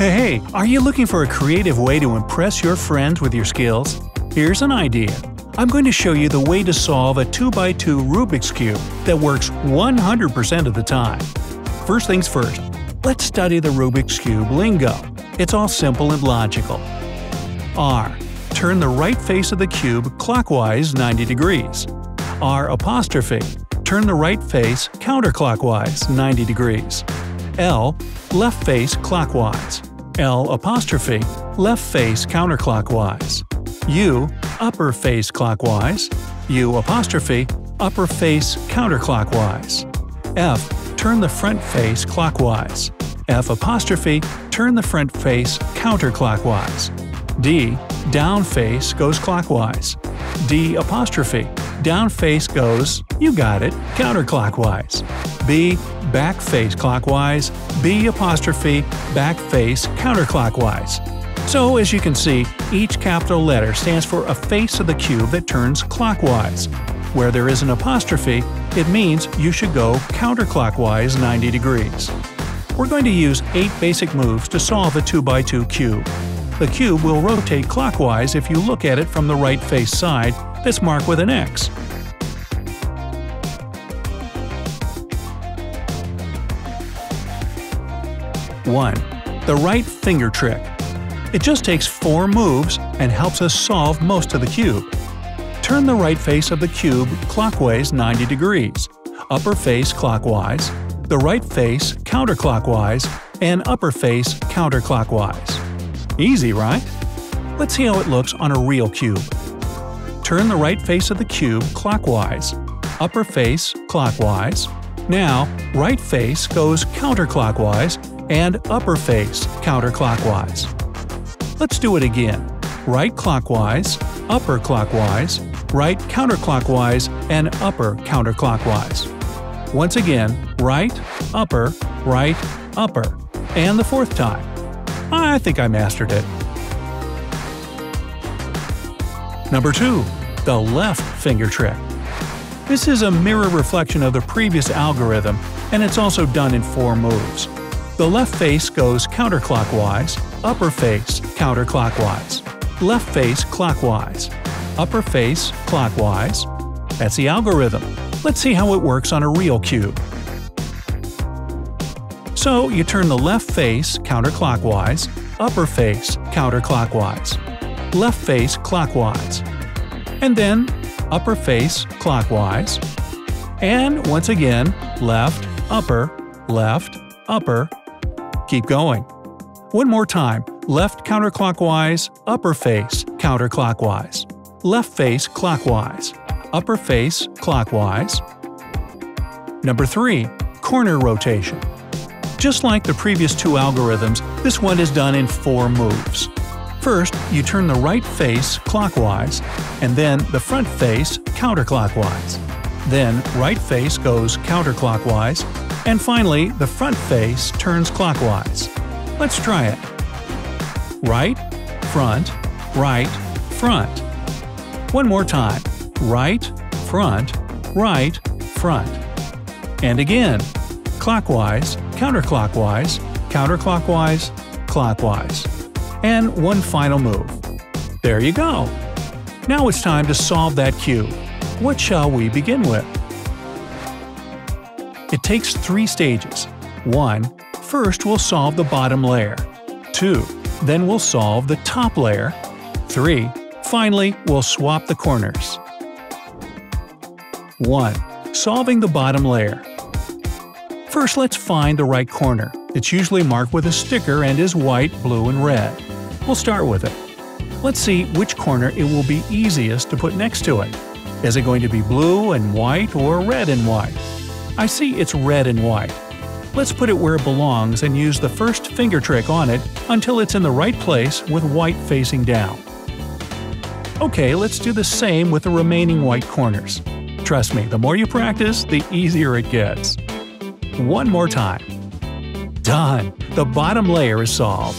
Hey, are you looking for a creative way to impress your friends with your skills? Here's an idea. I'm going to show you the way to solve a 2x2 Rubik's Cube that works 100% of the time. First things first, let's study the Rubik's Cube lingo. It's all simple and logical. R. Turn the right face of the cube clockwise 90 degrees. R apostrophe. Turn the right face counterclockwise 90 degrees. L. Left face clockwise. L apostrophe. Left face counterclockwise. U. Upper face clockwise. U apostrophe. Upper face counterclockwise. F. Turn the front face clockwise. F apostrophe. Turn the front face counterclockwise. D. Down face goes clockwise. D apostrophe. Down face goes, you got it, counterclockwise. B. Back face clockwise. B apostrophe. Back face counterclockwise. So, as you can see, each capital letter stands for a face of the cube that turns clockwise. Where there is an apostrophe, it means you should go counterclockwise 90 degrees. We're going to use 8 basic moves to solve a 2x2 cube. The cube will rotate clockwise if you look at it from the right face side that's marked with an X. One. The right finger trick. It just takes 4 moves and helps us solve most of the cube. Turn the right face of the cube clockwise 90 degrees, upper face clockwise, the right face counterclockwise, and upper face counterclockwise. Easy, right? Let's see how it looks on a real cube. Turn the right face of the cube clockwise, upper face clockwise. Now, right face goes counterclockwise and upper face counterclockwise. Let's do it again. Right clockwise, upper clockwise, right counterclockwise, and upper counterclockwise. Once again, right, upper, and the 4th time. I think I mastered it. Number 2. The left finger trick. This is a mirror reflection of the previous algorithm, and it's also done in 4 moves. The left face goes counterclockwise, upper face counterclockwise, left face clockwise, upper face clockwise. That's the algorithm. Let's see how it works on a real cube. So you turn the left face counterclockwise, upper face counterclockwise, left face clockwise, and then upper face clockwise, and once again left, upper, keep going. One more time, left counterclockwise, upper face counterclockwise, left face clockwise, upper face clockwise. Number 3. Corner rotation. Just like the previous 2 algorithms, this one is done in 4 moves. First, you turn the right face clockwise, and then the front face counterclockwise. Then, right face goes counterclockwise, and finally, the front face turns clockwise. Let's try it. Right, front, front. One more time. Right, front. And again. Clockwise, counterclockwise, clockwise. And one final move. There you go! Now it's time to solve that cube. What shall we begin with? It takes 3 stages. 1. First we'll solve the bottom layer. 2. Then we'll solve the top layer. 3. Finally, we'll swap the corners. 1. Solving the bottom layer. First, let's find the right corner. It's usually marked with a sticker and is white, blue, and red. We'll start with it. Let's see which corner it will be easiest to put next to it. Is it going to be blue and white or red and white? I see it's red and white. Let's put it where it belongs and use the first finger trick on it until it's in the right place with white facing down. Okay, let's do the same with the remaining white corners. Trust me, the more you practice, the easier it gets. One more time. Done! The bottom layer is solved.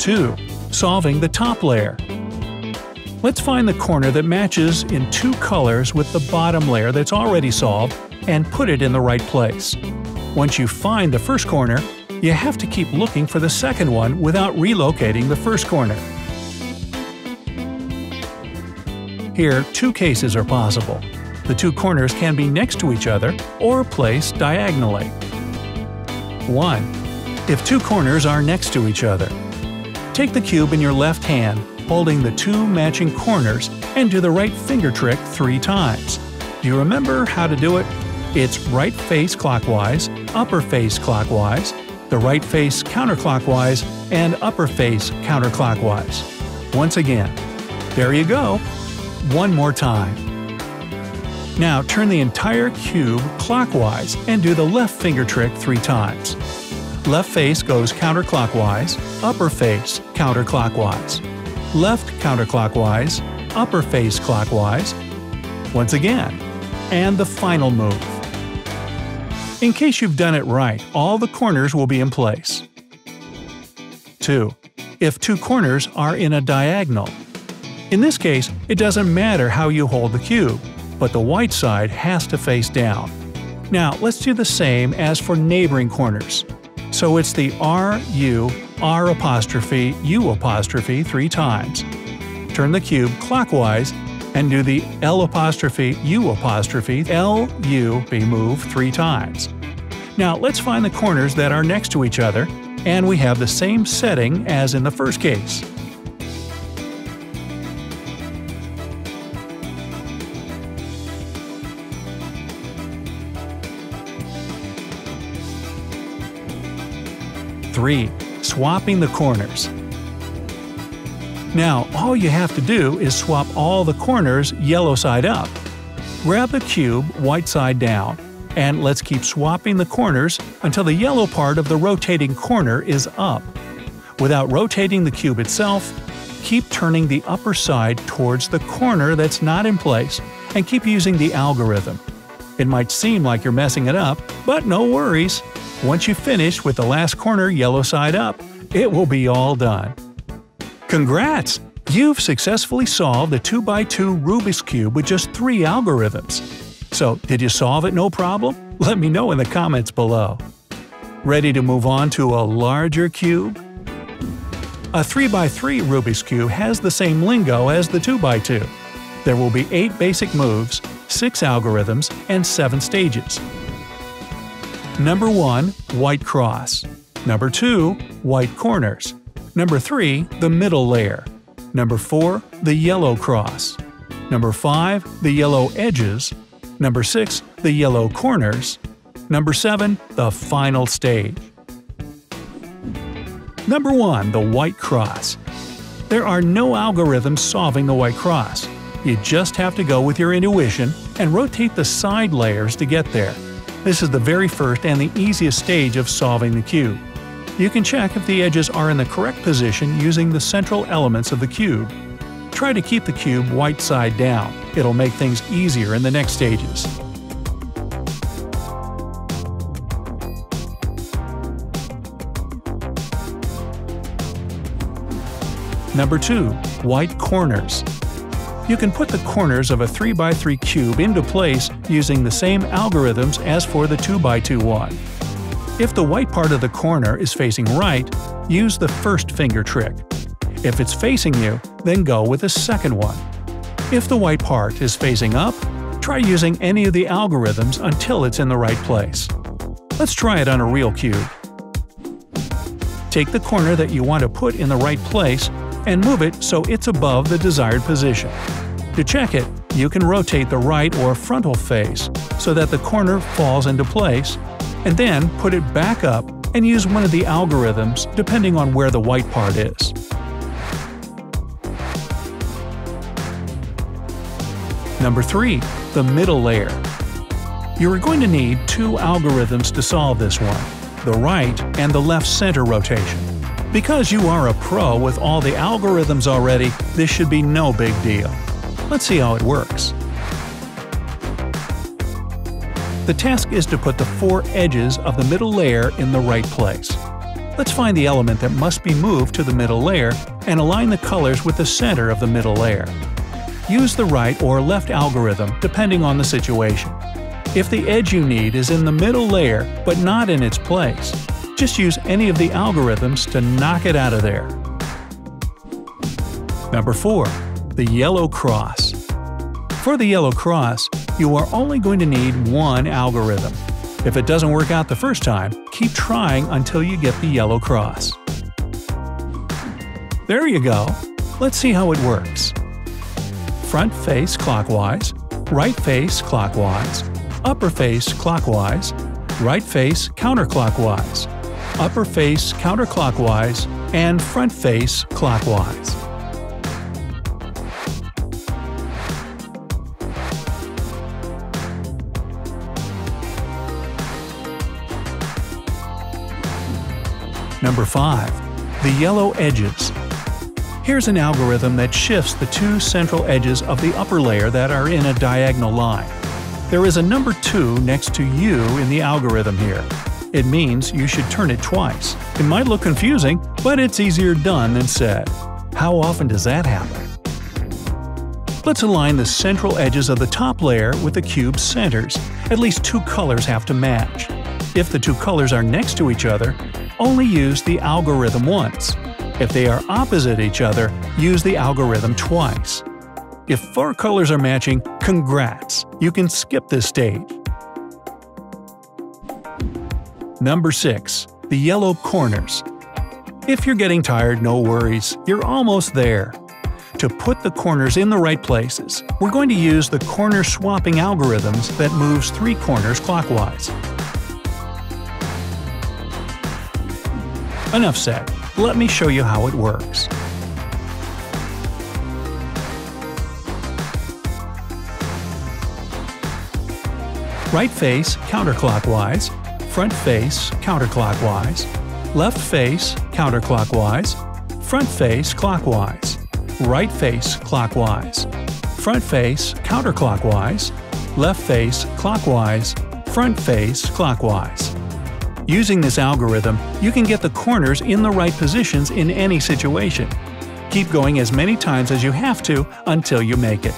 2. Solving the top layer. Let's find the corner that matches in 2 colors with the bottom layer that's already solved and put it in the right place. Once you find the first corner, you have to keep looking for the second one without relocating the first corner. Here, two cases are possible. The two corners can be next to each other or placed diagonally. 1. If two corners are next to each other. Take the cube in your left hand, holding the two matching corners, and do the right finger trick 3 times. Do you remember how to do it? It's right face clockwise, upper face clockwise, the right face counterclockwise, and upper face counterclockwise. Once again. There you go. One more time. Now turn the entire cube clockwise and do the left finger trick 3 times. Left face goes counterclockwise, upper face counterclockwise. Left counterclockwise, upper face clockwise. Once again. And the final move. In case you've done it right, all the corners will be in place. 2. If two corners are in a diagonal. In this case, it doesn't matter how you hold the cube, but the white side has to face down. Now let's do the same as for neighboring corners. So it's the RU, R apostrophe, U apostrophe 3 times. Turn the cube clockwise and do the L apostrophe, U apostrophe, LU be moved 3 times. Now let's find the corners that are next to each other, and we have the same setting as in the first case. 3. Swapping the corners. Now, all you have to do is swap all the corners yellow side up. Grab the cube white side down, and let's keep swapping the corners until the yellow part of the rotating corner is up. Without rotating the cube itself, keep turning the upper side towards the corner that's not in place, and keep using the algorithm. It might seem like you're messing it up, but no worries. Once you finish with the last corner yellow side up, it will be all done. Congrats! You've successfully solved the 2x2 Rubik's Cube with just 3 algorithms. So, did you solve it no problem? Let me know in the comments below. Ready to move on to a larger cube? A 3x3 Rubik's Cube has the same lingo as the 2x2. There will be 8 basic moves, 6 algorithms, and 7 stages. Number 1. White cross. Number 2. White corners. Number 3. The middle layer. Number 4. The yellow cross. Number 5. The yellow edges. Number 6. The yellow corners. Number 7. The final stage. Number 1. The white cross. There are no algorithms solving the white cross. You just have to go with your intuition and rotate the side layers to get there. This is the very first and the easiest stage of solving the cube. You can check if the edges are in the correct position using the central elements of the cube. Try to keep the cube white side down. It'll make things easier in the next stages. Number 2. White corners. You can put the corners of a 3x3 cube into place using the same algorithms as for the 2x2 one. If the white part of the corner is facing right, use the first finger trick. If it's facing you, then go with the second one. If the white part is facing up, try using any of the algorithms until it's in the right place. Let's try it on a real cube. Take the corner that you want to put in the right place and move it so it's above the desired position. To check it, you can rotate the right or frontal face so that the corner falls into place, and then put it back up and use one of the algorithms depending on where the white part is. Number 3. The middle layer. You are going to need 2 algorithms to solve this one, the right and the left center rotation. Because you are a pro with all the algorithms already, this should be no big deal. Let's see how it works. The task is to put the 4 edges of the middle layer in the right place. Let's find the element that must be moved to the middle layer and align the colors with the center of the middle layer. Use the right or left algorithm depending on the situation. If the edge you need is in the middle layer but not in its place, just use any of the algorithms to knock it out of there. Number 4. The yellow cross. For the yellow cross, you are only going to need one algorithm. If it doesn't work out the first time, keep trying until you get the yellow cross. There you go. Let's see how it works. Front face clockwise, right face clockwise, upper face clockwise, right face counterclockwise, upper face counterclockwise, and front face clockwise. Number 5. The yellow edges. Here's an algorithm that shifts the two central edges of the upper layer that are in a diagonal line. There is a number 2 next to U in the algorithm here. It means you should turn it twice. It might look confusing, but it's easier done than said. How often does that happen? Let's align the central edges of the top layer with the cube's centers. At least 2 colors have to match. If the 2 colors are next to each other, only use the algorithm once. If they are opposite each other, use the algorithm twice. If 4 colors are matching, congrats! You can skip this stage. Number 6. The yellow corners. If you're getting tired, no worries, you're almost there. To put the corners in the right places, we're going to use the corner swapping algorithms that moves 3 corners clockwise. Enough said. Let me show you how it works. Right face counterclockwise, front face counterclockwise, left face counterclockwise, front face clockwise, right face clockwise, front face counterclockwise, left face clockwise, front face clockwise. Using this algorithm, you can get the corners in the right positions in any situation. Keep going as many times as you have to until you make it.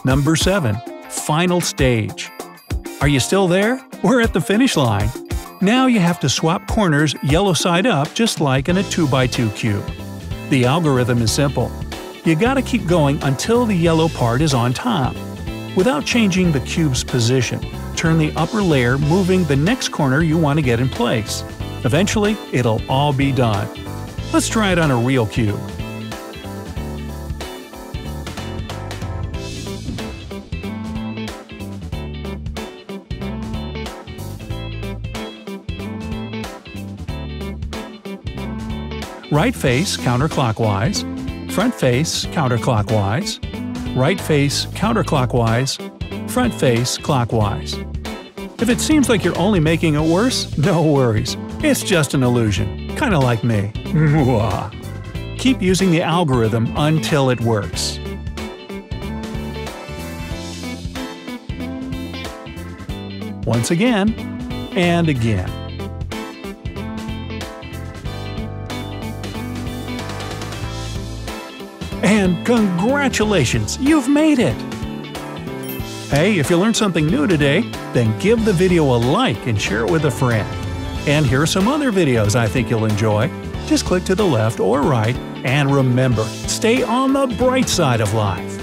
Number 7. Final stage. Are you still there? We're at the finish line. Now you have to swap corners yellow side up just like in a 2x2 cube. The algorithm is simple. You gotta keep going until the yellow part is on top. Without changing the cube's position, turn the upper layer moving the next corner you want to get in place. Eventually, it'll all be done. Let's try it on a real cube. Right face counterclockwise, front face counterclockwise, right face counterclockwise, front face clockwise. If it seems like you're only making it worse, no worries. It's just an illusion, kinda like me. Keep using the algorithm until it works. Once again, and again. And congratulations, you've made it! Hey, if you learned something new today, then give the video a like and share it with a friend. And here are some other videos I think you'll enjoy. Just click to the left or right, and remember, stay on the bright side of life.